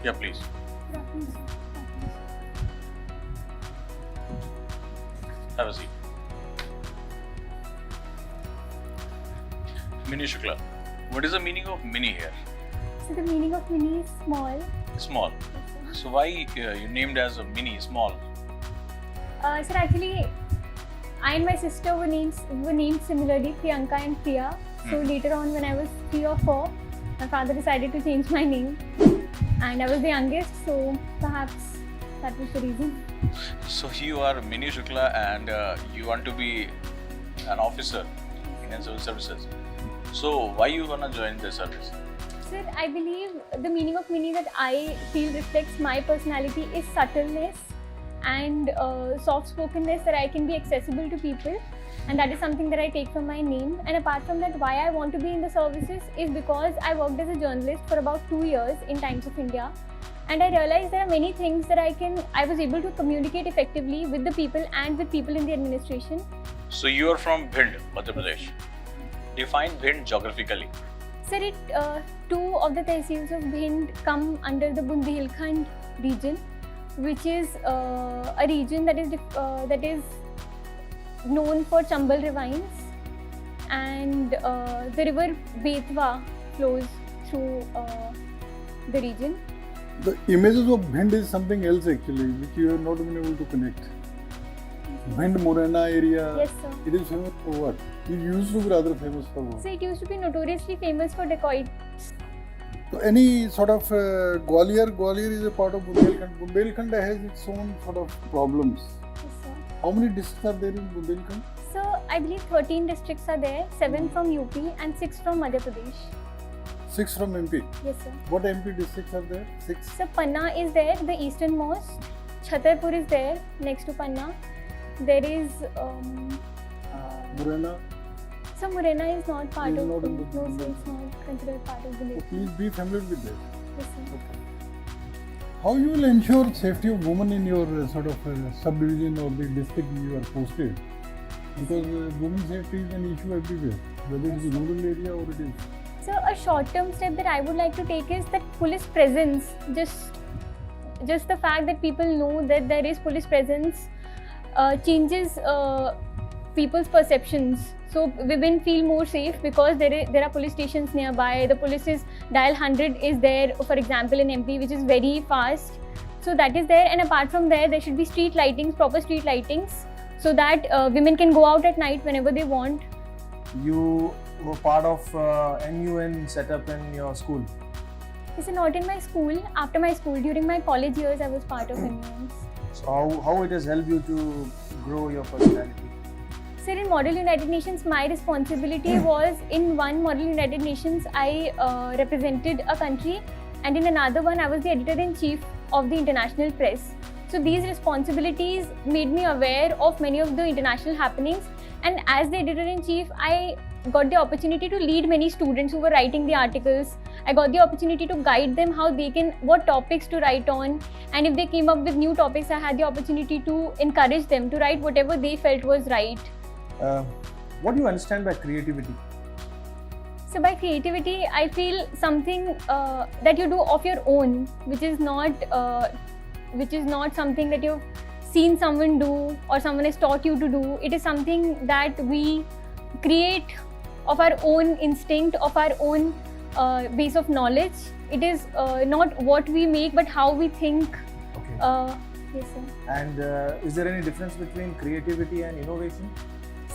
Yeah, please. Have a seat. Mini Shukla. What is the meaning of mini here? So the meaning of mini is small. Small. So why you named as a mini small? Sir, actually, I and my sister were named similarly, Priyanka and Priya. So later on, when I was 3 or 4, my father decided to change my name, and I was the youngest, so perhaps that was the reason. So you are Mini Shukla and you want to be an officer in Indian Civil Services. So why you wanna join the service? Sir, I believe the meaning of mini that I feel reflects my personality is subtleness and soft-spokenness, that I can be accessible to people, and that is something that I take from my name. And apart from that, why I want to be in the services is because I worked as a journalist for about 2 years in Times of India, and I realized there are many things that I was able to communicate effectively with the people and with people in the administration. So you are from Bhind, Madhya Pradesh. Define Bhind geographically. Sir, two of the tehsils of Bhind come under the Bundelkhand region, which is a region that is known for Chambal ravines, and the river Betwa flows through the region. The images of Bhind is something else actually, which you have not been able to connect. Bhind Morena area, Yes, sir. it is famous for what? It used to be rather famous for what? So it used to be notoriously famous for dacoits. So any sort of Gwalior is a part of Bundelkhand. Bundelkhand has its own sort of problems. Yes, sir. How many districts are there in Bundelkhand? So I believe 13 districts are there, 7 from UP and 6 from Madhya Pradesh. 6 from MP. Yes, sir. What MP districts are there? 6. So Panna is there, the easternmost. Chhatarpur is there, next to Panna. There is Morena. so Morena is not part Is of not in no, the- so it's not considered part of the So list. please be familiar with that. Yes, sir. How you will ensure safety of women in your sort of subdivision or the district you are posted? Because women safety is an issue everywhere, whether it is rural area or it is. So a short-term step that I would like to take is that police presence. Just the fact that people know that there is police presence changes people's perceptions. So women feel more safe because there are police stations nearby. The police's dial 100 is there, for example, in MP, which is very fast. So that is there, and apart from there should be street lightings, proper street lightings, so that women can go out at night whenever they want. You were part of MUN setup in your school. This is not in my school. After my school, during my college years, I was part of MUNs. So how it has helped you to grow your personality? Sir, in Model United Nations, my responsibility was in one Model United Nations, I represented a country, and in another one, I was the editor-in-chief of the international press. So these responsibilities made me aware of many of the international happenings, and as the editor-in-chief, I got the opportunity to lead many students who were writing the articles. I got the opportunity to guide them what topics to write on, and if they came up with new topics, I had the opportunity to encourage them to write whatever they felt was right. What do you understand by creativity? So by creativity, I feel something that you do of your own, which is not something that you've seen someone do or someone has taught you to do. It is something that we create of our own instinct, of our own base of knowledge. It is not what we make, but how we think. Okay. Yes, sir. And is there any difference between creativity and innovation?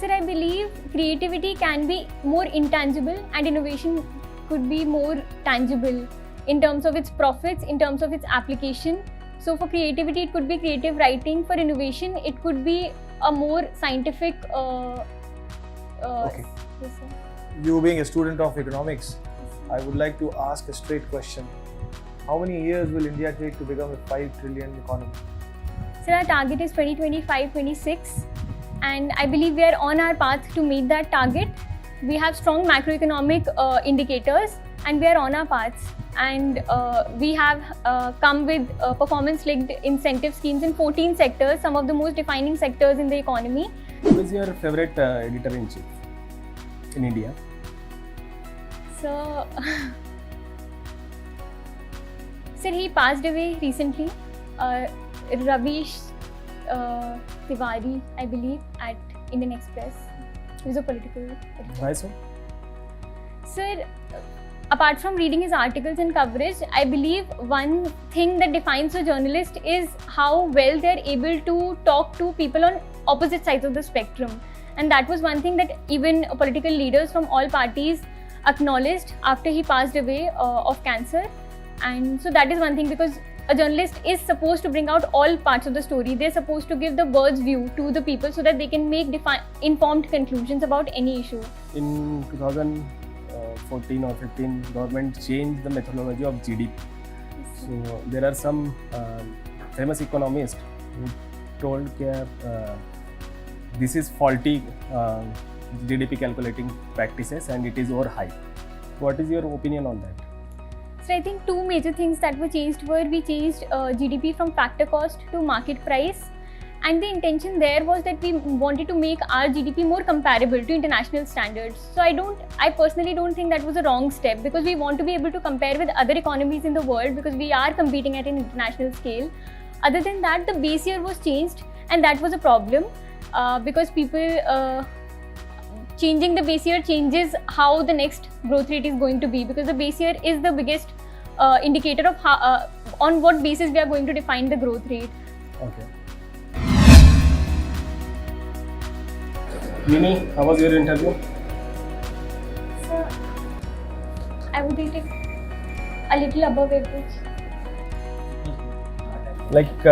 Sir, I believe creativity can be more intangible and innovation could be more tangible in terms of its profits, in terms of its application. So for creativity, it could be creative writing. For innovation, it could be a more scientific. Okay. Yes, sir. You being a student of economics, I would like to ask a straight question. How many years will India take to become a 5 trillion economy? Sir, our target is 2025-26, and I believe we are on our path to meet that target. We have strong macroeconomic indicators, and we are on our path. And we have come with performance-linked incentive schemes in 14 sectors, some of the most defining sectors in the economy. Who is your favorite editor-in-chief in India? So Sir, he passed away recently. Ravish Tiwari, I believe, at Indian Express. He was a political editor. Why so? Sir, apart from reading his articles and coverage, I believe one thing that defines a journalist is how well they are able to talk to people on opposite sides of the spectrum. And that was one thing that even political leaders from all parties acknowledged after he passed away of cancer. And so that is one thing, because a journalist is supposed to bring out all parts of the story. They're supposed to give the bird's view to the people so that they can make informed conclusions about any issue. In 2014 or 15, government changed the methodology of GDP. So there are some famous economists who told that this is faulty GDP calculating practices and it is overhyped. What is your opinion on that? So I think two major things that were changed were, we changed GDP from factor cost to market price, and the intention there was that we wanted to make our GDP more comparable to international standards. So I personally don't think that was a wrong step, because we want to be able to compare with other economies in the world, because we are competing at an international scale. Other than that, the base year was changed, and that was a problem because people changing the base year changes how the next growth rate is going to be, because the base year is the biggest indicator of how, on what basis we are going to define the growth rate. Okay. Mimi, how was your interview? So, I would rate it a little above average. Like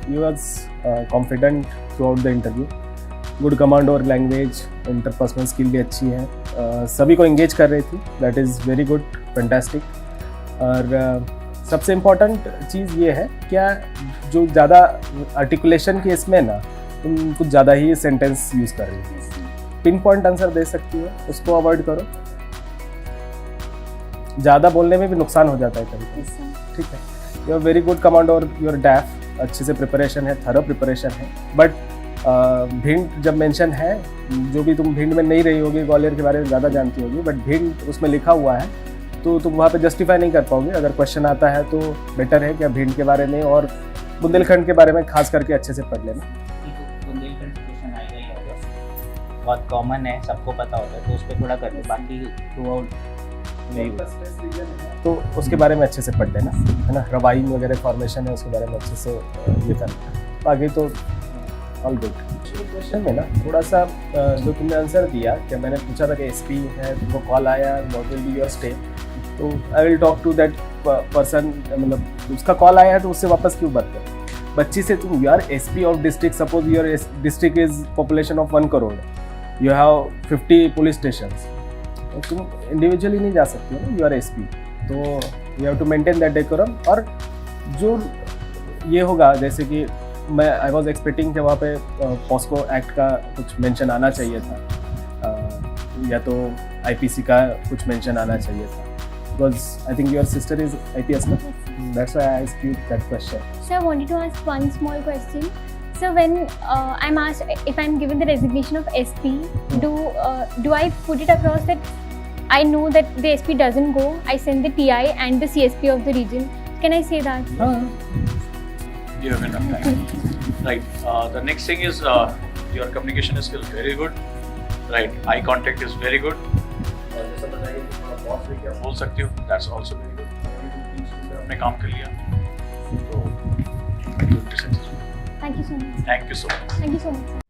you was confident throughout the interview. Good command और language, interpersonal skill भी अच्छी है, सभी को engage कर रही थी. That is very good, fantastic. और सबसे इम्पॉर्टेंट चीज़ ये है, क्या जो ज़्यादा आर्टिकुलेशन के इसमें ना तुम कुछ ज़्यादा ही सेंटेंस यूज़ कर रही हो. पिन पॉइंट आंसर दे सकती हो, उसको अवॉइड करो. ज़्यादा बोलने में भी नुकसान हो जाता है कभी. ठीक है. योर वेरी गुड कमांड और योर डैफ अच्छे से प्रिपरेशन है, थरो प्रिपरेशन है. बट भिंड जब मेंशन है, जो भी तुम भिंड में नहीं रही होगी, ग्वालियर के बारे में ज़्यादा जानती होगी, बट भिंड उसमें लिखा हुआ है तो तुम वहाँ पे जस्टिफाई नहीं कर पाओगे. अगर क्वेश्चन आता है तो बेटर है कि भिंड के बारे में और बुंदेलखंड के बारे में खास करके अच्छे से पढ़ लेना. बुंदेलखंड क्वेश्चन आएगा ही आएगा, बहुत कॉमन है, सबको पता होता है, तो उस पर थोड़ा कर लो. बाकी थ्रू आउट तो उसके बारे में अच्छे से पढ़ लेना, है ना. रवाई वगैरह फॉर्मेशन है, उसके बारे में अच्छे से ये करना. बाकी तो ऑल गुड. क्वेश्चन में ना थोड़ा सा जो तुमने आंसर दिया, क्या मैंने पूछा था कि एसपी है, तुमको कॉल आया, what will be your stay, तो I will talk to that person. मतलब उसका कॉल आया है तो उससे वापस क्यों बात करो. बच्ची से तुम you are SP of district, suppose your district is population of 1 crore, you have 50 police stations, तो तुम इंडिविजुअली नहीं जा सकते हो, यू आर एसपी, तो you have to maintain that decorum. और जो ये होगा, जैसे कि मैं आई वॉज एक्सपेक्टिंग कि वहाँ पे पॉस्को एक्ट का कुछ मेंशन आना चाहिए था, या तो आईपीसी का कुछ मेंशन आना चाहिए था, because I think your sister is IPS ना, that's why I asked you that question. So I wanted to ask one small question. So when I'm asked if I'm given the resignation of SP, do I put it across that I know that the SP doesn't go, I send the TI and the CSP of the region? Can I say that? You have enough time. Right. The next thing is your communication is still very good. Right. Eye contact is very good. बोल सकती हो. That's also very good. आपने काम कर लिया. तो Thank you so much. Thank you so much. Thank you so much.